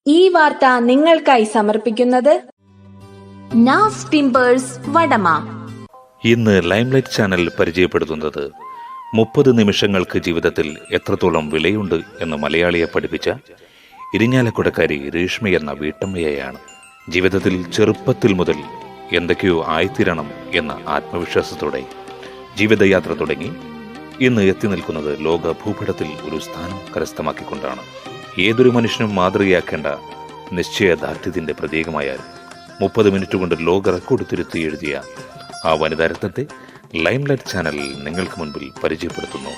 ഈ വാർത്ത നിങ്ങൾക്കായി സമർപ്പിക്കുന്നത് നാസ് ടിമ്പേഴ്സ് വടമ. ഇന്ന് ലൈംലൈറ്റ് ചാനൽ പരിചയപ്പെടുത്തുന്നത് 30 നിമിഷങ്ങൾക്ക് ജീവിതത്തിൽ എത്രത്തോളം വിലയുണ്ട് എന്ന് മലയാളിയെ പഠിപ്പിച്ച ഇരിഞ്ഞാലക്കുടക്കാരി രേഷ്മ എന്ന വീട്ടമ്മയെയാണ്. ജീവിതത്തിൽ ചെറുപ്പത്തിൽ മുതൽ എന്തൊക്കെയോ ആയിത്തീരണം എന്ന ആത്മവിശ്വാസത്തോടെ ജീവിതയാത്ര തുടങ്ങി ഇന്ന് എത്തി നിൽക്കുന്നത് ലോക ഭൂപടത്തിൽ ഒരു സ്ഥാനം കരസ്ഥമാക്കിക്കൊണ്ടാണ്. ഏതൊരു മനുഷ്യനും മാതൃകയാക്കേണ്ട നിശ്ചയദാർഢ്യത്തിന്റെ പ്രതീകമായാലും 30 മിനിറ്റ് കൊണ്ട് ലോക റെക്കോർഡ് തിരുത്തി എഴുതിയ ആ വനിതാരത്നത്തെ ലൈംലൈറ്റ് ചാനൽ നിങ്ങൾക്ക് മുൻപിൽ പരിചയപ്പെടുത്തുന്നു.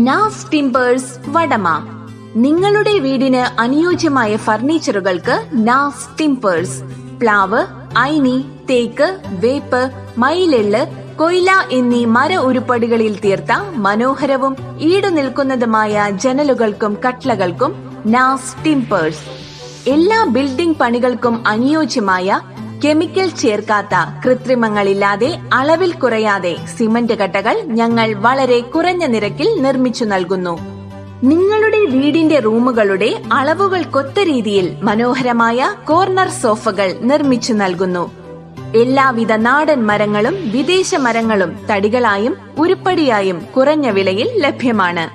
നാസ് ടിമ്പേഴ്സ് വടമ. നിങ്ങളുടെ വീടിന് അനുയോജ്യമായ ഫർണിച്ചറുകൾക്ക് നാസ് ടിമ്പേഴ്സ്. പ്ലാവ്, ഐനി, തേക്ക്, വേപ്പ്, മയിലെള്ള്, കൊയില എന്നീ മര ഉരുപ്പടികളിൽ തീർത്ത മനോഹരവും ഈടുനിൽക്കുന്നതുമായ ജനലുകൾക്കും കട്ട്ളകൾക്കും നാസ് ടിമ്പേഴ്സ്. എല്ലാ ബിൽഡിംഗ് പണികൾക്കും അനുയോജ്യമായ കെമിക്കൽ ചേർക്കാത്ത, കൃത്രിമങ്ങളില്ലാതെ, അളവിൽ കുറയാതെ സിമന്റ് കട്ടകൾ ഞങ്ങൾ വളരെ കുറഞ്ഞ നിരക്കിൽ നിർമ്മിച്ചു നൽകുന്നു. നിങ്ങളുടെ വീടിന്റെ റൂമുകളുടെ അളവുകൾക്കൊത്ത രീതിയിൽ മനോഹരമായ കോർണർ സോഫകൾ നിർമ്മിച്ചു നൽകുന്നു. എല്ലാവിധ നാടൻ മരങ്ങളും വിദേശ മരങ്ങളും തടികളായും ഉരുപ്പടിയായും കുറഞ്ഞ വിലയിൽ ലഭ്യമാണ്.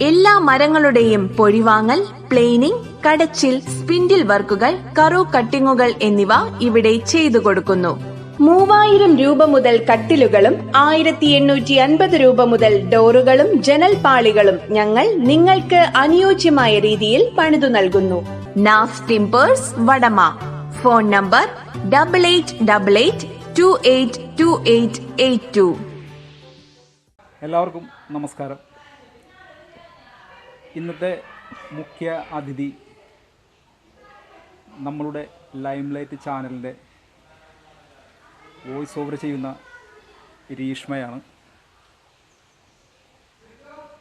എല്ലാ മരങ്ങളുടെയും പൊഴിവാങ്ങൽ, പ്ലെയിനിംഗ്, കടച്ചിൽ, സ്പിൻഡിൽ വർക്കുകൾ, കറു കട്ടിങ്ങുകൾ എന്നിവ ഇവിടെ ചെയ്തു കൊടുക്കുന്നു. 3000 രൂപ മുതൽ കട്ടിലുകളും 1850 രൂപ മുതൽ ഡോറുകളും ജനൽപാളികളും ഞങ്ങൾ നിങ്ങൾക്ക് അനുയോജ്യമായ രീതിയിൽ പണിതു നൽകുന്നു. നാസ് ടിമ്പേഴ്സ് വടമ. Phone number 8888282882. എല്ലാവർക്കും നമസ്കാരം. ഇന്നത്തെ മുഖ്യ അതിഥി നമ്മളുടെ ലൈംലൈറ്റ് ചാനലിൻ്റെ വോയിസ് ഓവർ ചെയ്യുന്ന രേഷ്മയാണ്.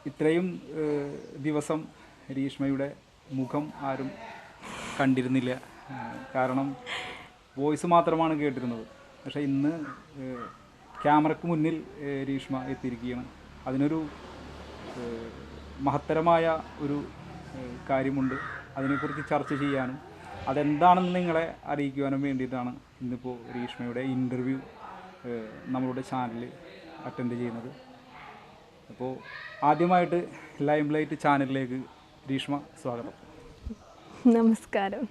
ഇത്രയും ദിവസം രേഷ്മയുടെ മുഖം ആരും കണ്ടിരുന്നില്ല. കാരണം വോയിസ് മാത്രമാണ് കേട്ടിരുന്നത്. പക്ഷേ ഇന്ന് ക്യാമറയ്ക്ക് മുന്നിൽ രേഷ്മ എത്തിയിരിക്കുകയാണ്. അതിനൊരു മഹത്തരമായ ഒരു കാര്യമുണ്ട്. അതിനെക്കുറിച്ച് ചർച്ച ചെയ്യാനും അതെന്താണെന്ന് നിങ്ങളെ അറിയിക്കുവാനും വേണ്ടിയിട്ടാണ് ഇന്നിപ്പോൾ രേഷ്മയുടെ ഇൻ്റർവ്യൂ നമ്മളുടെ ചാനലിൽ അറ്റൻഡ് ചെയ്യുന്നത്. അപ്പോൾ ആദ്യമായിട്ട് ലൈംലൈറ്റ് ചാനലിലേക്ക് രേഷ്മ സ്വാഗതം. നമസ്കാരം.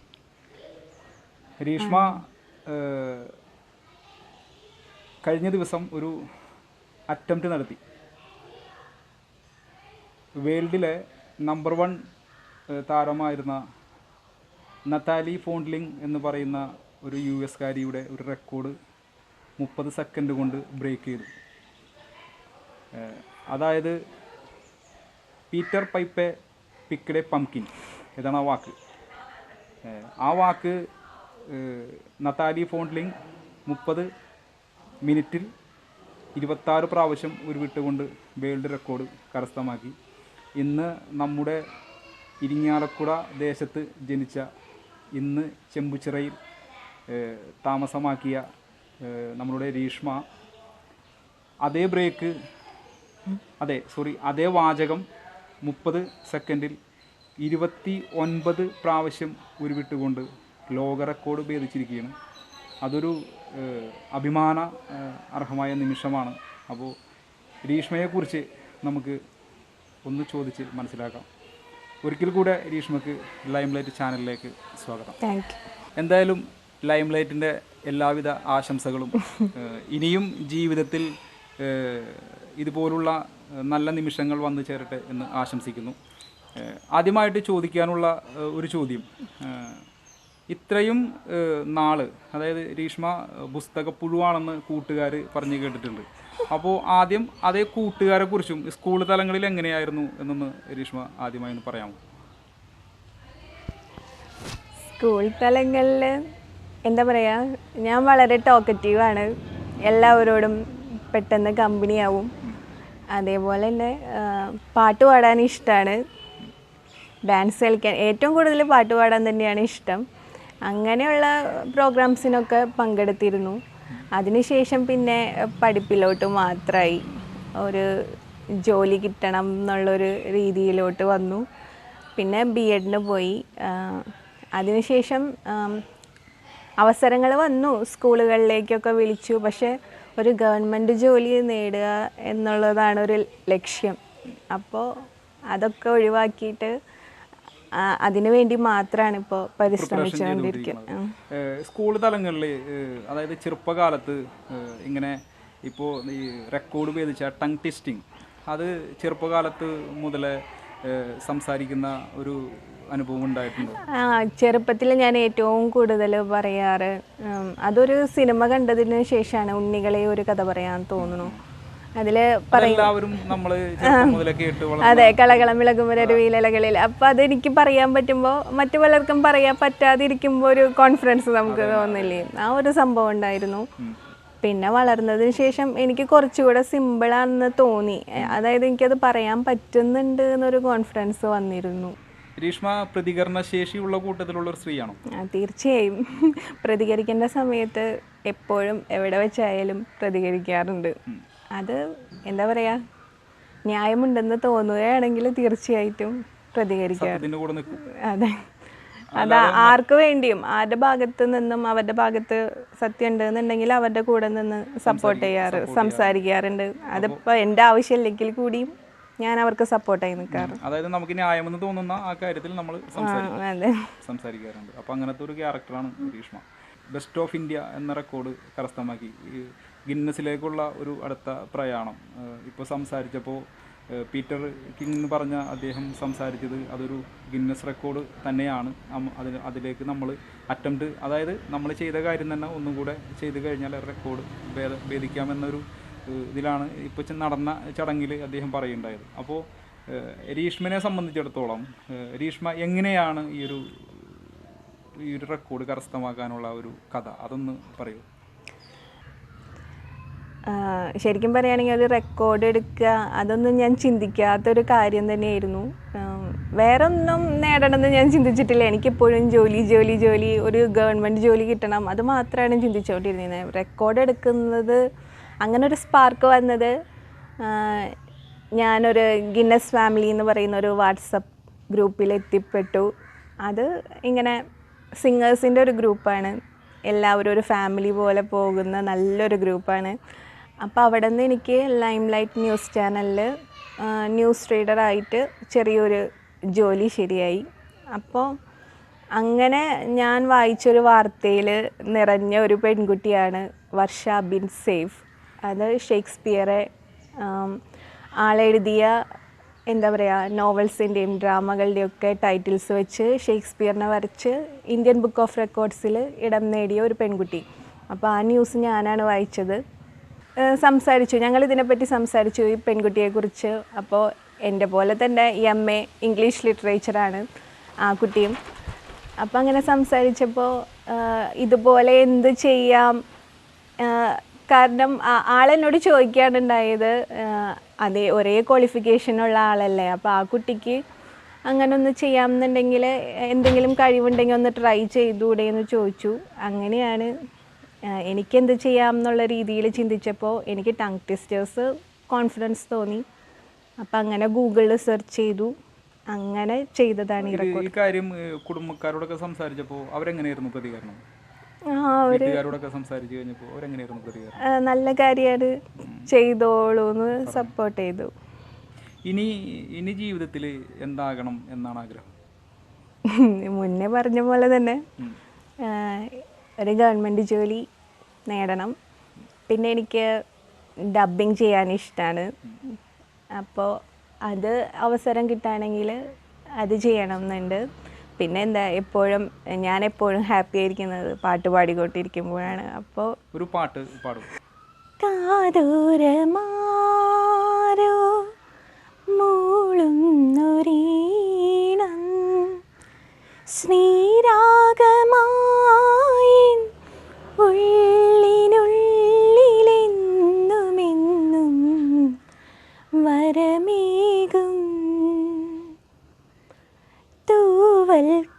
രേഷ്മ കഴിഞ്ഞ ദിവസം ഒരു അറ്റംപ്റ്റ് നടത്തി. വേൾഡിലെ നമ്പർ 1 താരമായിരുന്ന നതാലി ഫോൺലിംഗ് എന്ന് പറയുന്ന ഒരു US കാരിയുടെ ഒരു റെക്കോർഡ് 30 സെക്കൻഡ് കൊണ്ട് ബ്രേക്ക് ചെയ്തു. അതായത് പീറ്റർ പൈപ്പെ പിക്കഡെ പംകിൻ ഇതാണ് ആ വാക്ക്. ആ വാക്ക് നതാലി ഫോൺലിംഗ് 30 മിനിറ്റിൽ 26 പ്രാവശ്യം ഉരുവിട്ടുകൊണ്ട് വേൾഡ് റെക്കോർഡ് കരസ്ഥമാക്കി. ഇന്ന് നമ്മുടെ ഇരിങ്ങാലക്കുട ദേശത്ത് ജനിച്ച, ഇന്ന് ചെമ്പുച്ചിറയിൽ താമസമാക്കിയ നമ്മളുടെ രേഷ്മ അതേ വാചകം 30 സെക്കൻഡിൽ 29 പ്രാവശ്യം ഉരുവിട്ടുകൊണ്ട് ലോക റെക്കോർഡ് ഭേദിച്ചിരിക്കുകയാണ്. അതൊരു അഭിമാന അർഹമായ നിമിഷമാണ്. അപ്പോൾ രേഷ്മയെക്കുറിച്ച് നമുക്ക് ഒന്ന് ചോദിച്ച് മനസ്സിലാക്കാം. ഒരിക്കൽ കൂടെ രേഷ്മയ്ക്ക് ലൈംലൈറ്റ് ചാനലിലേക്ക് സ്വാഗതം. എന്തായാലും ലൈംലൈറ്റിൻ്റെ എല്ലാവിധ ആശംസകളും. ഇനിയും ജീവിതത്തിൽ ഇതുപോലുള്ള നല്ല നിമിഷങ്ങൾ വന്നു ചേരട്ടെ എന്ന് ആശംസിക്കുന്നു. ആദ്യമായിട്ട് ചോദിക്കാനുള്ള ഒരു ചോദ്യം, ഇത്രയും നാള്, അതായത് രേഷ്മ പുസ്തകപ്പുഴുവാണെന്ന് കൂട്ടുകാർ പറഞ്ഞു കേട്ടിട്ടുണ്ട്. അപ്പോൾ ആദ്യം അതേ കൂട്ടുകാരെ കുറിച്ചും സ്കൂൾ തലങ്ങളിൽ എങ്ങനെയായിരുന്നു എന്നൊന്ന് രേഷ്മ ആദ്യമായി ഒന്ന് പറയാമോ? സ്കൂൾ തലങ്ങളിൽ എന്താ പറയുക, ഞാൻ വളരെ ടോക്കറ്റീവാണ്. എല്ലാവരോടും പെട്ടെന്ന് കമ്പനിയാവും. അതേപോലെ തന്നെ പാട്ട് പാടാൻ ഇഷ്ടമാണ്. ഡാൻസ് കളിക്കാൻ, ഏറ്റവും കൂടുതൽ പാട്ട് പാടാൻ തന്നെയാണ് ഇഷ്ടം. അങ്ങനെയുള്ള പ്രോഗ്രാംസിനൊക്കെ പങ്കെടുത്തിരുന്നു. അതിനുശേഷം പിന്നെ പഠിപ്പിലോട്ട് മാത്രമായി, ഒരു ജോലി കിട്ടണം എന്നുള്ളൊരു രീതിയിലോട്ട് വന്നു. പിന്നെ BEdന് പോയി. അതിനുശേഷം അവസരങ്ങൾ വന്നു, സ്കൂളുകളിലേക്കൊക്കെ വിളിച്ചു. പക്ഷേ ഒരു ഗവൺമെൻറ് ജോലി നേടുക എന്നുള്ളതാണ് ഒരു ലക്ഷ്യം. അപ്പോൾ അതൊക്കെ ഒഴിവാക്കിയിട്ട് അതിനു വേണ്ടി മാത്രമാണ് ഇപ്പോൾ പരിശ്രമിച്ചുകൊണ്ടിരിക്കുന്നത്. സ്കൂൾ തലങ്ങളിൽ, അതായത് ചെറുപ്പകാലത്ത് ഇങ്ങനെ ഇപ്പോൾ ഈ റെക്കോർഡ് ഭേദിച്ച ടങ് ട്വിസ്റ്റിംഗ്, അത് ചെറുപ്പകാലത്ത് മുതലേ സംസാരിക്കുന്ന ഒരു അനുഭവം ഉണ്ടായിട്ടുണ്ട്? ചെറുപ്പത്തിൽ ഞാൻ ഏറ്റവും കൂടുതൽ പറയാറ്, അതൊരു സിനിമ കണ്ടതിന് ശേഷമാണ്, ഉണ്ണികളെ ഒരു കഥ പറയാൻ തോന്നുന്നു. അതിൽ അതെ, കളകളം വിളകുമരവിലകളിൽ. അപ്പം അതെനിക്ക് പറയാൻ പറ്റുമ്പോൾ മറ്റു പലർക്കും പറയാൻ പറ്റാതിരിക്കുമ്പോൾ ഒരു കോൺഫിഡൻസ് നമുക്ക് തോന്നില്ലേ, ആ ഒരു സംഭവം ഉണ്ടായിരുന്നു. പിന്നെ വളർന്നതിന് ശേഷം എനിക്ക് കുറച്ചുകൂടെ സിമ്പിളാണെന്ന് തോന്നി. അതായത് എനിക്കത് പറയാൻ പറ്റുന്നുണ്ട് എന്നൊരു കോൺഫിഡൻസ് വന്നിരുന്നു. രീഷ്മ പ്രതികരണശേഷിയുള്ള കൂട്ടത്തിലുള്ള ഒരു സ്ത്രീയാണോ? തീർച്ചയായും. പ്രതികരിക്കേണ്ട സമയത്ത് എപ്പോഴും എവിടെ വെച്ചായാലും പ്രതികരിക്കാറുണ്ട്. അത് എന്താ പറയുക, ന്യായമുണ്ടെന്ന് തോന്നുകയാണെങ്കിൽ തീർച്ചയായിട്ടും പ്രതികരിക്കാറുണ്ട്. അതെ, അത് ആർക്ക് വേണ്ടിയും ആരുടെ ഭാഗത്ത് നിന്നും അവരുടെ ഭാഗത്ത് സത്യം ഉണ്ടെന്നുണ്ടെങ്കിൽ അവരുടെ കൂടെ നിന്ന് സപ്പോർട്ട് സംസാരിക്കാറുണ്ട്. അതിപ്പോൾ എൻ്റെ ആവശ്യമില്ലെങ്കിൽ കൂടിയും ഞാൻ അവർക്ക് സപ്പോർട്ടായി നിൽക്കാറ്. അതായത് നമുക്ക് ന്യായമെന്ന് തോന്നുന്ന ആ കാര്യത്തിൽ നമ്മൾ സംസാരിക്കാറുണ്ട്. അപ്പോൾ അങ്ങനത്തെ ഒരു ക്യാരക്ടറാണ് രീഷ്മ. ബെസ്റ്റ് ഓഫ് ഇന്ത്യ എന്ന റെക്കോർഡ് കരസ്ഥമാക്കി. ഗിന്നസിലേക്കുള്ള ഒരു അടുത്ത പ്രയാണം ഇപ്പോൾ സംസാരിച്ചപ്പോൾ പീറ്റർ കിങ് എന്ന് പറഞ്ഞ അദ്ദേഹം സംസാരിച്ചത് അതൊരു ഗിന്നസ് റെക്കോർഡ് തന്നെയാണ്. അതിലേക്ക് നമ്മൾ അറ്റംപ്റ്റ്, അതായത് നമ്മൾ ചെയ്ത കാര്യം തന്നെ ഒന്നും കൂടെ ചെയ്ത് കഴിഞ്ഞാൽ റെക്കോർഡ് ഭേദിക്കാമെന്നൊരു ഇതിലാണ് ഇപ്പോൾ നടന്ന ചടങ്ങിൽ അദ്ദേഹം പറയുണ്ടായത്. അപ്പോൾ രീഷ്മനെ സംബന്ധിച്ചിടത്തോളം രീഷ്മ എങ്ങനെയാണ് ഈ ഒരു റെക്കോർഡ് കരസ്ഥമാക്കാനുള്ള ഒരു കഥ, അതൊന്ന് പറയൂ. ശരിക്കും പറയുകയാണെങ്കിൽ ഒരു റെക്കോർഡ് എടുക്കുക, അതൊന്നും ഞാൻ ചിന്തിക്കാത്തൊരു കാര്യം തന്നെയായിരുന്നു. വേറെ ഒന്നും നേടണമെന്ന് ഞാൻ ചിന്തിച്ചിട്ടില്ല. എനിക്കെപ്പോഴും ജോലി, ഒരു ഗവൺമെൻറ് ജോലി കിട്ടണം, അത് മാത്രമാണ് ചിന്തിച്ചുകൊണ്ടിരുന്നത്. റെക്കോർഡ് എടുക്കുന്നത്, അങ്ങനെ ഒരു സ്പാർക്ക് വന്നത് ഞാനൊരു ഗിന്നസ് ഫാമിലി എന്ന് പറയുന്ന ഒരു വാട്സപ്പ് ഗ്രൂപ്പിൽ എത്തിപ്പെട്ടു. അത് ഇങ്ങനെ സിംഗേഴ്സിൻ്റെ ഒരു ഗ്രൂപ്പാണ്, എല്ലാവരും ഒരു ഫാമിലി പോലെ പോകുന്ന നല്ലൊരു ഗ്രൂപ്പാണ്. അപ്പോൾ അവിടെ നിന്ന് എനിക്ക് ലൈം ലൈറ്റ് ന്യൂസ് ചാനലിൽ ന്യൂസ് റീഡറായിട്ട് ചെറിയൊരു ജോലി ശരിയായി. അപ്പോൾ അങ്ങനെ ഞാൻ വായിച്ചൊരു വാർത്തയിൽ നിറഞ്ഞ ഒരു പെൺകുട്ടിയാണ് വർഷ ബിൻ സെയ്ഫ്. അത് ഷേക്സ്പിയറെ ആളെഴുതിയ എന്താ പറയുക, നോവൽസിൻ്റെയും ഡ്രാമകളുടെയൊക്കെ ടൈറ്റിൽസ് വെച്ച് ഷേക്സ്പിയറിനെ വരച്ച് ഇന്ത്യൻ ബുക്ക് ഓഫ് റെക്കോർഡ്സിൽ ഇടം നേടിയ ഒരു പെൺകുട്ടി. അപ്പോൾ ആ ന്യൂസ് ഞാനാണ് വായിച്ചത്. ഞങ്ങളിതിനെപ്പറ്റി സംസാരിച്ചു, ഈ പെൺകുട്ടിയെക്കുറിച്ച്. അപ്പോൾ എൻ്റെ പോലെ തന്നെ MA ഇംഗ്ലീഷ് ലിറ്ററേച്ചറാണ് ആ കുട്ടിയും. അപ്പോൾ അങ്ങനെ സംസാരിച്ചപ്പോൾ ഇതുപോലെ എന്ത് ചെയ്യാം, കാരണം ആളെന്നോട് ചോദിക്കാനുണ്ടായത്, അതേ ഒരേ ക്വാളിഫിക്കേഷനുള്ള ആളല്ലേ, അപ്പോൾ ആ കുട്ടിക്ക് അങ്ങനെ ഒന്ന് ചെയ്യാമെന്നുണ്ടെങ്കിൽ എന്തെങ്കിലും കഴിവുണ്ടെങ്കിൽ ഒന്ന് ട്രൈ ചെയ്തുകൂടെ എന്ന് ചോദിച്ചു. അങ്ങനെയാണ് എനിക്കെന്ത് ചെയ്യാം എന്നുള്ള രീതിയിൽ ചിന്തിച്ചപ്പോൾ എനിക്ക് ടങ് ട്വിസ്റ്റേഴ്സ് കോൺഫിഡൻസ് തോന്നി. അപ്പം അങ്ങനെ ഗൂഗിളിൽ സെർച്ച് ചെയ്തു, അങ്ങനെ ചെയ്തതാണ് ഈ റെക്കോർഡ്. ഈ കാര്യം കുടുംബക്കാരോടൊക്കെ സംസാരിച്ചപ്പോൾ അവരെങ്ങനെയായിരുന്നു പ്രതികരണം? സംസാരിച്ചു കഴിഞ്ഞപ്പോൾ അവരെങ്ങനെയായിരുന്നു പ്രതികരണം? നല്ല കാര്യമാണ്, ചെയ്തോളൂ എന്ന് സപ്പോർട്ട് ചെയ്തു. ഇനി ജീവിതത്തിൽ എന്താകണം എന്നാണ് ആഗ്രഹം? മുന്നേ പറഞ്ഞ പോലെ തന്നെ ഒരു ഗവൺമെൻറ് ജോലി നേടണം. പിന്നെ എനിക്ക് ഡബ്ബിങ് ചെയ്യാൻ ഇഷ്ടമാണ്. അപ്പോൾ അത് അവസരം കിട്ടുകയാണെങ്കിൽ അത് ചെയ്യണം എന്നുണ്ട്. പിന്നെ ഞാൻ എപ്പോഴും ഹാപ്പി ആയിരിക്കുന്നത് പാട്ട് പാടിക്കൊണ്ടിരിക്കുമ്പോഴാണ്. അപ്പോൾ ഒരു പാട്ട് പാടും. കാതോരമാരോ മൂളുന്നൊരീണം ശ്രീരാഗമായി ഉള്ളിനുള്ളിലെന്നുമെന്നും വരമേകും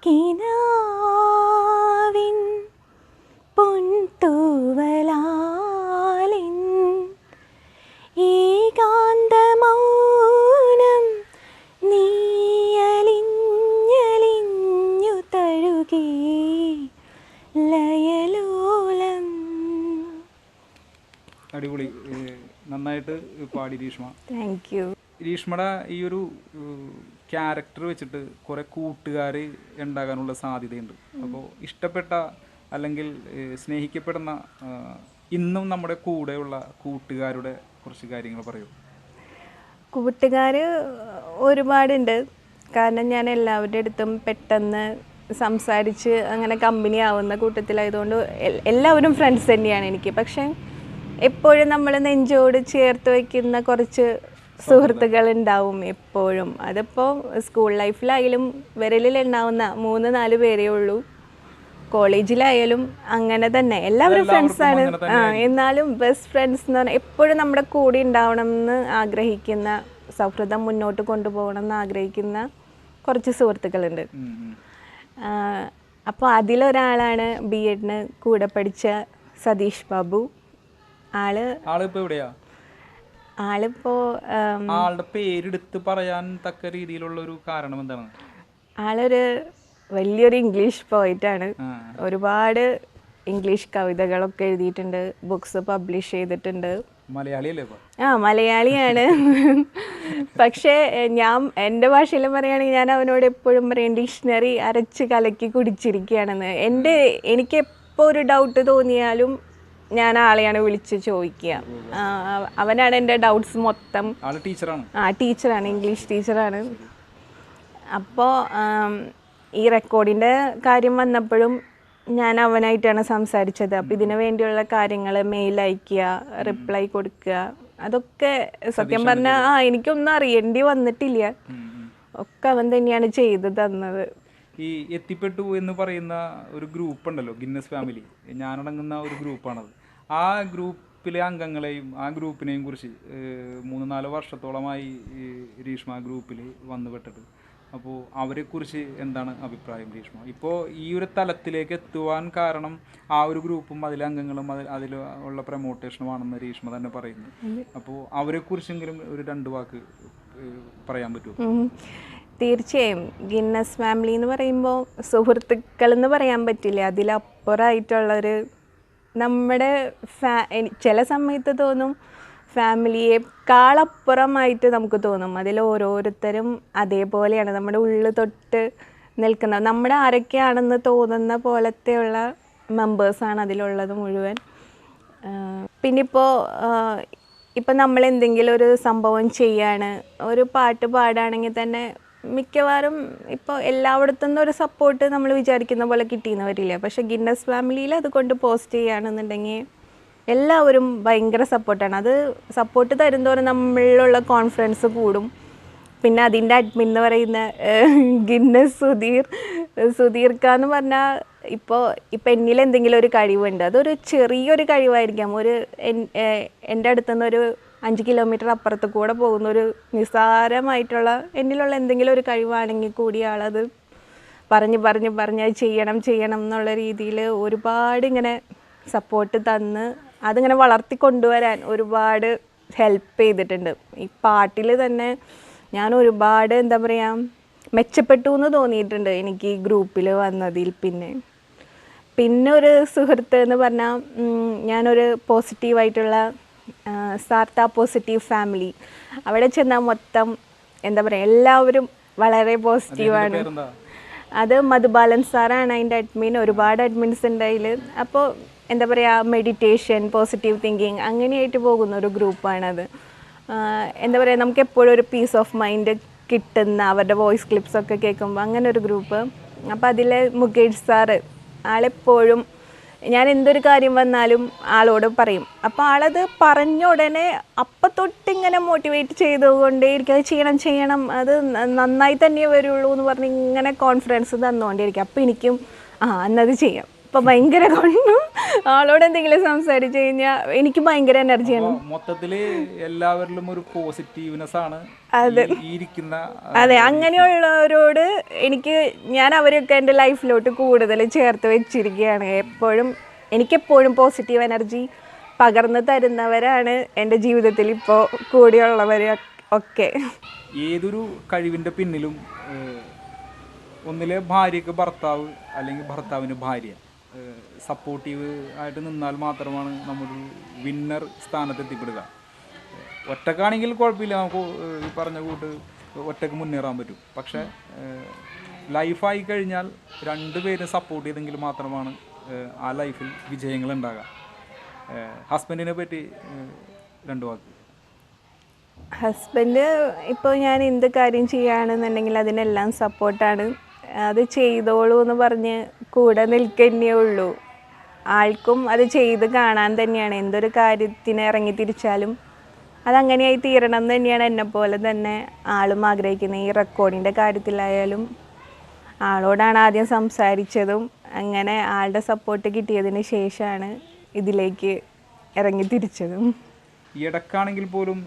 കിനാവിൻ പൊൻതൂവലാലിൻ ഏകാന്തമൗനം നീയലിഞ്ഞലിഞ്ഞു തഴുകി ലയലോലം. അടിപൊളി, നന്നായിട്ട് പാടി രീഷ്മ. Thank you. രീഷ്മയുടെ ഈ ഒരു ക്യാരക്ടർ വെച്ചിട്ട് കുറേ കൂട്ടുകാർ ഉണ്ടാകാനുള്ള സാധ്യതയുണ്ട്. അപ്പോൾ ഇഷ്ടപ്പെട്ട അല്ലെങ്കിൽ സ്നേഹിക്കപ്പെടുന്ന ഇന്നും നമ്മുടെ കൂടെയുള്ള കൂട്ടുകാരുടെ കുറച്ച് കാര്യങ്ങൾ പറയൂ. കൂട്ടുകാർ ഒരുപാടുണ്ട്. കാരണം ഞാൻ എല്ലാവരുടെ അടുത്തും പെട്ടെന്ന് സംസാരിച്ച് അങ്ങനെ കമ്പനി ആവുന്ന കൂട്ടത്തിലായതുകൊണ്ട് എല്ലാവരും ഫ്രണ്ട്സ് തന്നെയാണ് എനിക്ക്. പക്ഷേ എപ്പോഴും നമ്മൾ നെഞ്ചോട് ചേർത്ത് വയ്ക്കുന്ന കുറച്ച് സുഹൃത്തുക്കൾ ഉണ്ടാവും എപ്പോഴും. അതിപ്പോൾ സ്കൂൾ ലൈഫിലായാലും വിരലിൽ ഉണ്ടാവുന്ന 3-4 പേരേ ഉള്ളൂ. കോളേജിലായാലും അങ്ങനെ തന്നെ എല്ലാവരും ഫ്രണ്ട്സാണ്. എന്നാലും ബെസ്റ്റ് ഫ്രണ്ട്സ് എന്ന് പറഞ്ഞാൽ എപ്പോഴും നമ്മുടെ കൂടെ ഉണ്ടാവണം എന്ന് ആഗ്രഹിക്കുന്ന, സൗഹൃദം മുന്നോട്ട് കൊണ്ടുപോകണം എന്ന് ആഗ്രഹിക്കുന്ന കുറച്ച് സുഹൃത്തുക്കളുണ്ട്. അപ്പോൾ അതിലൊരാളാണ് B.Ed കൂടെ പഠിച്ച സതീഷ് ബാബു. ആളിപ്പോ ആളുടെ പേരെടുത്ത് പറയാൻ തക്ക രീതിയിലുള്ള ഒരു കാരണം എന്താണ്? ആളൊരു വലിയൊരു ഇംഗ്ലീഷ് പോയിട്ടാണ്. ഒരുപാട് ഇംഗ്ലീഷ് കവിതകളൊക്കെ എഴുതിയിട്ടുണ്ട്, ബുക്സ് പബ്ലിഷ് ചെയ്തിട്ടുണ്ട്. മലയാളിയാണ്. പക്ഷേ ഞാൻ എൻ്റെ ഭാഷയിൽ പറയുകയാണെങ്കിൽ ഞാൻ അവനോട് എപ്പോഴും പറയും ഡിക്ഷണറി അരച്ച് കലക്കി കുടിച്ചിരിക്കുകയാണെന്ന്. എനിക്ക് എപ്പോൾ ഒരു ഡൗട്ട് തോന്നിയാലും ഞാൻ ആളെയാണ് വിളിച്ച് ചോദിക്കുക. അവനാണ് എൻ്റെ ഡൗട്ട്സ് മൊത്തം. ടീച്ചറാണ്, ഇംഗ്ലീഷ് ടീച്ചറാണ്. അപ്പോൾ ഈ റെക്കോർഡിൻ്റെ കാര്യം വന്നപ്പോഴും ഞാൻ അവനായിട്ടാണ് സംസാരിച്ചത്. അപ്പോൾ ഇതിനു വേണ്ടിയുള്ള കാര്യങ്ങൾ മെയിൽ അയക്കുക, റിപ്ലൈ കൊടുക്കുക, അതൊക്കെ സത്യം പറഞ്ഞാൽ എനിക്കൊന്നും അറിയേണ്ടി വന്നിട്ടില്ല. ഒക്കെ അവൻ തന്നെയാണ് ചെയ്തു തന്നത്. ഈ എത്തിപ്പെട്ടു എന്ന് പറയുന്ന ഒരു ഗ്രൂപ്പ് ഉണ്ടല്ലോ, ഗിന്നസ് ഫാമിലി, ഞാനടങ്ങുന്ന ഒരു ഗ്രൂപ്പാണത്. ആ ഗ്രൂപ്പിലെ അംഗങ്ങളെയും ആ ഗ്രൂപ്പിനെയും കുറിച്ച് 3-4 വർഷത്തോളമായി രീഷ്മ ഗ്രൂപ്പിൽ വന്നുപെട്ടിട്ട്. അപ്പോൾ അവരെക്കുറിച്ച് എന്താണ് അഭിപ്രായം രീഷ്മ? ഇപ്പോൾ ഈ ഒരു തലത്തിലേക്ക് എത്തുവാൻ കാരണം ആ ഒരു ഗ്രൂപ്പും അതിലെ അംഗങ്ങളും അതിൽ ഉള്ള പ്രമോട്ടേഷനുമാണെന്ന് രീഷ്മ തന്നെ പറയുന്നു. അപ്പോൾ അവരെക്കുറിച്ചെങ്കിലും ഒരു 2 വാക്ക് പറയാൻ പറ്റുമോ? തീർച്ചയായും. ഗിന്നസ് ഫാമിലി എന്ന് പറയുമ്പോൾ സുഹൃത്തുക്കൾ എന്ന് പറയാൻ പറ്റില്ല, അതിലപ്പുറമായിട്ടുള്ളൊരു നമ്മുടെ ചില സമയത്ത് തോന്നും ഫാമിലിയെക്കാളപ്പുറമായിട്ട് നമുക്ക് തോന്നും. അതിൽ ഓരോരുത്തരും അതേപോലെയാണ് നമ്മുടെ ഉള്ളിൽ തൊട്ട് നിൽക്കുന്നത്. നമ്മുടെ ആരൊക്കെയാണെന്ന് തോന്നുന്ന പോലത്തെയുള്ള മെമ്പേഴ്സാണ് അതിലുള്ളത് മുഴുവൻ. ഇപ്പം നമ്മൾ എന്തെങ്കിലും ഒരു സംഭവം ചെയ്യാണ്, ഒരു പാട്ട് പാടുകയാണെങ്കിൽ തന്നെ മിക്കവാറും ഇപ്പോൾ എല്ലായിടത്തുനിന്നും ഒരു സപ്പോർട്ട് നമ്മൾ വിചാരിക്കുന്ന പോലെ കിട്ടിയെന്ന് വരില്ല. പക്ഷേ ഗിന്നസ് ഫാമിലിയിൽ അതുകൊണ്ട് പോസ്റ്റ് ചെയ്യുകയാണെന്നുണ്ടെങ്കിൽ എല്ലാവരും ഭയങ്കര സപ്പോർട്ടാണ്. അത് സപ്പോർട്ട് തരുന്നതോറും നമ്മളിലുള്ള കോൺഫിഡൻസ് കൂടും. പിന്നെ അതിൻ്റെ അഡ്മിൻ എന്ന് പറയുന്ന ഗിന്നസ് സുധീർക്ക എന്ന് പറഞ്ഞാൽ ഇപ്പോൾ എന്നിൽ എന്തെങ്കിലും ഒരു കഴിവുണ്ട്, അതൊരു ചെറിയൊരു കഴിവായിരിക്കാം. എൻ്റെ അടുത്തുനിന്ന് ഒരു 5 കിലോമീറ്റർ അപ്പുറത്ത് കൂടെ പോകുന്ന ഒരു നിസ്സാരമായിട്ടുള്ള എന്നിലുള്ള എന്തെങ്കിലും ഒരു കഴിവാണെങ്കിൽ കൂടി ആളത് പറഞ്ഞ് ചെയ്യണം എന്നുള്ള രീതിയിൽ ഒരുപാട് ഇങ്ങനെ സപ്പോർട്ട് തന്ന് അതിങ്ങനെ വളർത്തിക്കൊണ്ടുവരാൻ ഒരുപാട് ഹെൽപ്പ് ചെയ്തിട്ടുണ്ട്. ഈ പാട്ടിൽ തന്നെ ഞാൻ ഒരുപാട് എന്താ പറയുക മെച്ചപ്പെട്ടു എന്ന് തോന്നിയിട്ടുണ്ട് എനിക്ക് ഈ ഗ്രൂപ്പിൽ വന്നതിൽ. പിന്നെ ഒരു സുഹൃത്ത് എന്ന് പറഞ്ഞാൽ ഞാനൊരു പോസിറ്റീവായിട്ടുള്ള സാർത്ത പോസിറ്റീവ് ഫാമിലി അവിടെ ചെന്നാൽ മൊത്തം എന്താ പറയുക എല്ലാവരും വളരെ പോസിറ്റീവാണ്. അത് മധുബാലൻ സാറാണ് അതിൻ്റെ അഡ്മിൻ. ഒരുപാട് അഡ്മിൻസ് ഉണ്ട് അതിൽ. അപ്പോൾ എന്താ പറയുക മെഡിറ്റേഷൻ, പോസിറ്റീവ് തിങ്കിങ് അങ്ങനെയായിട്ട് പോകുന്ന ഒരു ഗ്രൂപ്പാണത്. എന്താ പറയുക നമുക്ക് എപ്പോഴും ഒരു പീസ് ഓഫ് മൈൻഡ് കിട്ടുന്ന അവരുടെ വോയിസ് ക്ലിപ്സൊക്കെ കേൾക്കുമ്പോൾ അങ്ങനെ ഒരു ഗ്രൂപ്പ്. അപ്പോൾ അതിൽ മുകേഷ് സാറ് ആളെപ്പോഴും ഞാൻ എന്തൊരു കാര്യം വന്നാലും ആളോട് പറയും. അപ്പോൾ ആളത് പറഞ്ഞ ഉടനെ അപ്പം തൊട്ടിങ്ങനെ മോട്ടിവേറ്റ് ചെയ്തുകൊണ്ടേയിരിക്കും. അത് ചെയ്യണം, അത് നന്നായി തന്നെ വരുള്ളൂ എന്ന് പറഞ്ഞ് ഇങ്ങനെ കോൺഫിഡൻസ് തന്നുകൊണ്ടേയിരിക്കും. അപ്പോൾ എനിക്കും എന്നത് ചെയ്യാം, ഇപ്പം ഭയങ്കര കൊണ്ടും ആളോട് എന്തെങ്കിലും സംസാരിച്ചു കഴിഞ്ഞാൽ എനിക്ക് ഭയങ്കര എനർജിയാണ്. മൊത്തത്തില് എല്ലാവരിലും ഒരു പോസിറ്റീവ്നെസ് ആണ് ഇരിക്കുന്ന. അതെ, അങ്ങനെയുള്ളവരോട് ഞാൻ അവരൊക്കെ എൻ്റെ ലൈഫിലോട്ട് കൂടുതൽ ചേർത്ത് വെച്ചിരിക്കുകയാണ്. എനിക്കെപ്പോഴും പോസിറ്റീവ് എനർജി പകർന്നു തരുന്നവരാണ് എൻ്റെ ജീവിതത്തിൽ ഇപ്പോൾ കൂടിയുള്ളവർ ഒക്കെ. ഏതൊരു കഴിവിൻ്റെ പിന്നിലും ഒന്നിലെ ഭാര്യയ്ക്ക് ഭർത്താവ് അല്ലെങ്കിൽ ഭർത്താവിന് ഭാര്യ സപ്പോർട്ടീവ് ആയിട്ട് നിന്നാൽ മാത്രമാണ് നമ്മളൊരു വിന്നർ സ്ഥാനത്ത് എത്തിപ്പെടുക. ഒറ്റക്കാണെങ്കിൽ കുഴപ്പമില്ല, നമുക്ക് ഈ പറഞ്ഞ കൂട്ട് ഒറ്റക്ക് മുന്നേറാൻ പറ്റും. പക്ഷേ ലൈഫായി കഴിഞ്ഞാൽ രണ്ടുപേരും സപ്പോർട്ട് ചെയ്തെങ്കിൽ മാത്രമാണ് ആ ലൈഫിൽ വിജയങ്ങൾ ഉണ്ടാകുക. ഹസ്ബൻഡിനെ പറ്റി 2 വാക്ക്. ഹസ്ബൻഡ് ഇപ്പോൾ ഞാൻ എന്ത് കാര്യം ചെയ്യുകയാണെന്നുണ്ടെങ്കിൽ അതിനെല്ലാം സപ്പോർട്ടാണ്. അത് ചെയ്തോളൂ എന്ന് പറഞ്ഞ് കൂടെ നിൽക്കുന്നേ ഉള്ളൂ. ആൾക്കും അത് ചെയ്ത് കാണാൻ തന്നെയാണ്. എന്തൊരു കാര്യത്തിന് ഇറങ്ങി തിരിച്ചാലും അതങ്ങനെയായി തീരണം എന്ന് തന്നെയാണ് എന്നെപ്പോലെ തന്നെ ആളും ആഗ്രഹിക്കുന്നത്. ഈ റെക്കോർഡിൻ്റെ കാര്യത്തിലായാലും ആളോടാണ് ആദ്യം സംസാരിച്ചതും. അങ്ങനെ ആളുടെ സപ്പോർട്ട് കിട്ടിയതിന് ശേഷമാണ് ഇതിലേക്ക് ഇറങ്ങി തിരിച്ചതും. ഇടക്കാണെങ്കിൽ പോലും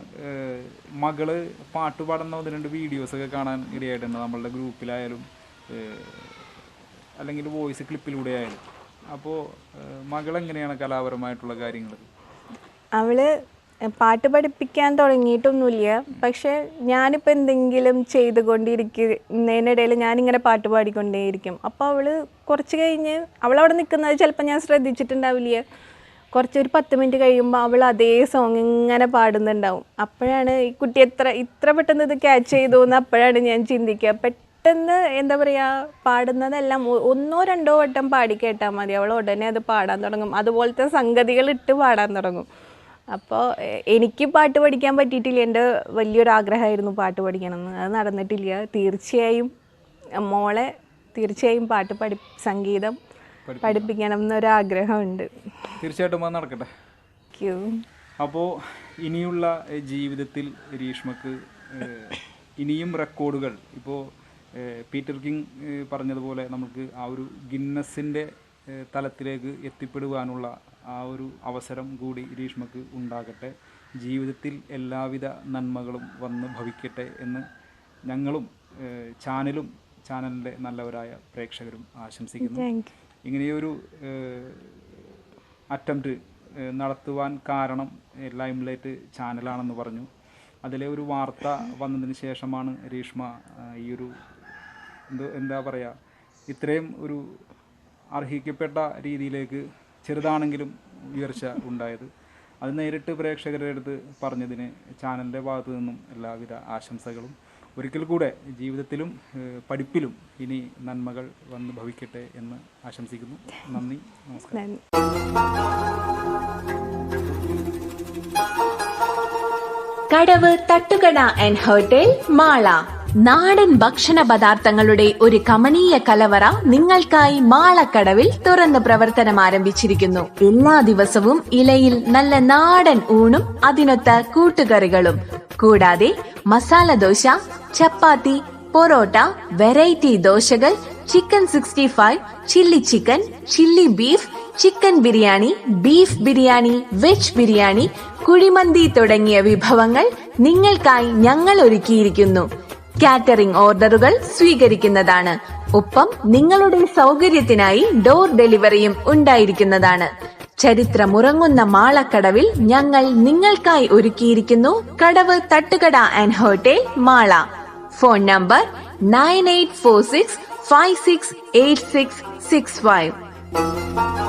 മകള് പാട്ട് പാടുന്ന 1-2 വീഡിയോസൊക്കെ കാണാൻ ഇടയായിട്ടുണ്ട്, നമ്മളുടെ ഗ്രൂപ്പിലായാലും അല്ലെങ്കിൽ വോയിസ് ക്ലിപ്പിലൂടെ ആയാലും. അപ്പോൾ മകളെങ്ങനെയാണ് കലാപരമായിട്ടുള്ള കാര്യങ്ങൾ? അവള് പാട്ട് പഠിപ്പിക്കാൻ തുടങ്ങിയിട്ടൊന്നുമില്ല. പക്ഷെ ഞാനിപ്പോൾ എന്തെങ്കിലും ചെയ്തുകൊണ്ടിരിക്കുന്നതിനിടയിൽ ഞാനിങ്ങനെ പാട്ട് പാടിക്കൊണ്ടേയിരിക്കും. അപ്പോൾ അവൾ കുറച്ച് കഴിഞ്ഞ് അവളവിടെ നിൽക്കുന്നത് ചിലപ്പോൾ ഞാൻ ശ്രദ്ധിച്ചിട്ടുണ്ടാവില്ല. ഒരു 10 മിനിറ്റ് കഴിയുമ്പോൾ അവൾ അതേ സോങ് ഇങ്ങനെ പാടുന്നുണ്ടാവും. അപ്പോഴാണ് ഈ കുട്ടി ഇത്ര പെട്ടെന്ന് ഇത് ക്യാച്ച് ചെയ്തു എന്ന് അപ്പോഴാണ് ഞാൻ ചിന്തിക്കുക. പെട്ടെന്ന് എന്താ പറയുക, പാടുന്നതെല്ലാം 1-2 വട്ടം പാടി കേട്ടാൽ മതി, അവൾ ഉടനെ അത് പാടാൻ തുടങ്ങും. അതുപോലത്തെ സംഗതികൾ ഇട്ട് പാടാൻ തുടങ്ങും. അപ്പോൾ എനിക്ക് പാട്ട് പഠിക്കാൻ പറ്റിയിട്ടില്ല. എൻ്റെ വലിയൊരു ആഗ്രഹമായിരുന്നു പാട്ട് പഠിക്കണമെന്ന്. അത് നടന്നിട്ടില്ല. തീർച്ചയായും മോളെ പാട്ട് സംഗീതം പഠിപ്പിക്കണം എന്നൊരാഗ്രഹമുണ്ട്. തീർച്ചയായിട്ടും അത് നടക്കട്ടെ. അപ്പോൾ ഇനിയുള്ള ജീവിതത്തിൽ രീഷ്മക്ക് ഇനിയും റെക്കോർഡുകൾ, ഇപ്പോൾ പീറ്റർ കിങ് പറഞ്ഞതുപോലെ നമുക്ക് ആ ഒരു ഗിന്നസിൻ്റെ തലത്തിലേക്ക് എത്തിപ്പെടുവാനുള്ള ആ ഒരു അവസരം കൂടി രീഷ്മക്ക് ഉണ്ടാകട്ടെ. ജീവിതത്തിൽ എല്ലാവിധ നന്മകളും വന്ന് ഭവിക്കട്ടെ എന്ന് ഞങ്ങളും ചാനലിൻ്റെ നല്ലവരായ പ്രേക്ഷകരും ആശംസിക്കുന്നു. ഇങ്ങനെയൊരു അറ്റംപ്റ്റ് നടത്തുവാൻ കാരണം ലൈംലൈറ്റ് ചാനലാണെന്ന് പറഞ്ഞു. അതിലെ ഒരു വാർത്ത വന്നതിന് ശേഷമാണ് രീഷ്മ ഈ ഒരു എന്താ പറയുക, ഇത്രയും ഒരു അർഹിക്കപ്പെട്ട രീതിയിലേക്ക് ചെറുതാണെങ്കിലും ഉയർച്ച ഉണ്ടായത്. അത് നേരിട്ട് പ്രേക്ഷകരുടെ അടുത്ത് പറഞ്ഞതിന് ചാനലിൻ്റെ ഭാഗത്തു നിന്നും എല്ലാവിധ ആശംസകളും. ഒരിക്കൽ കൂടെ ജീവിതത്തിലും പഠിപ്പിലും ഇനി നന്മകൾ വന്ന് ഭവിക്കട്ടെ എന്ന് ആശംസിക്കുന്നു. നന്ദി, നമസ്കാരം. കടവ് തട്ടുകട ആൻഡ് ഹോട്ടൽ മാള. നാടൻ ഭക്ഷണ പദാർത്ഥങ്ങളുടെ ഒരു കമനീയ കലവറ നിങ്ങൾക്കായി മാളക്കടവിൽ തുറന്ന് പ്രവർത്തനം ആരംഭിച്ചിരിക്കുന്നു. എല്ലാ ദിവസവും ഇലയിൽ നല്ല നാടൻ ഊണും അതിനൊത്ത കൂട്ടുകറികളും, കൂടാതെ മസാല ദോശ, ചപ്പാത്തി, പൊറോട്ട, വെറൈറ്റി ദോശകൾ, chicken 65, chilli chicken, chilli beef, chicken biryani, beef biryani, veg biryani, kuzhimanthi തുടങ്ങിയ വിഭവങ്ങൾ നിങ്ങൾക്കായി ഞങ്ങൾ ഒരുക്കിയിരിക്കുന്നു. കാറ്ററിംഗ് ഓർഡറുകൾ സ്വീകരിക്കുന്നതാണ്. ഒപ്പം നിങ്ങളുടെ സൗകര്യത്തിനായി ഡോർ ഡെലിവറിയും ഉണ്ടായിരിക്കുന്നതാണ്. ചരിത്രമുറങ്ങുന്ന മാളക്കടവിൽ ഞങ്ങൾ നിങ്ങൾക്കായി ഒരുക്കിയിരിക്കുന്നു കടവ് തട്ടുകട and hotel Mala. Phone number 9846568665.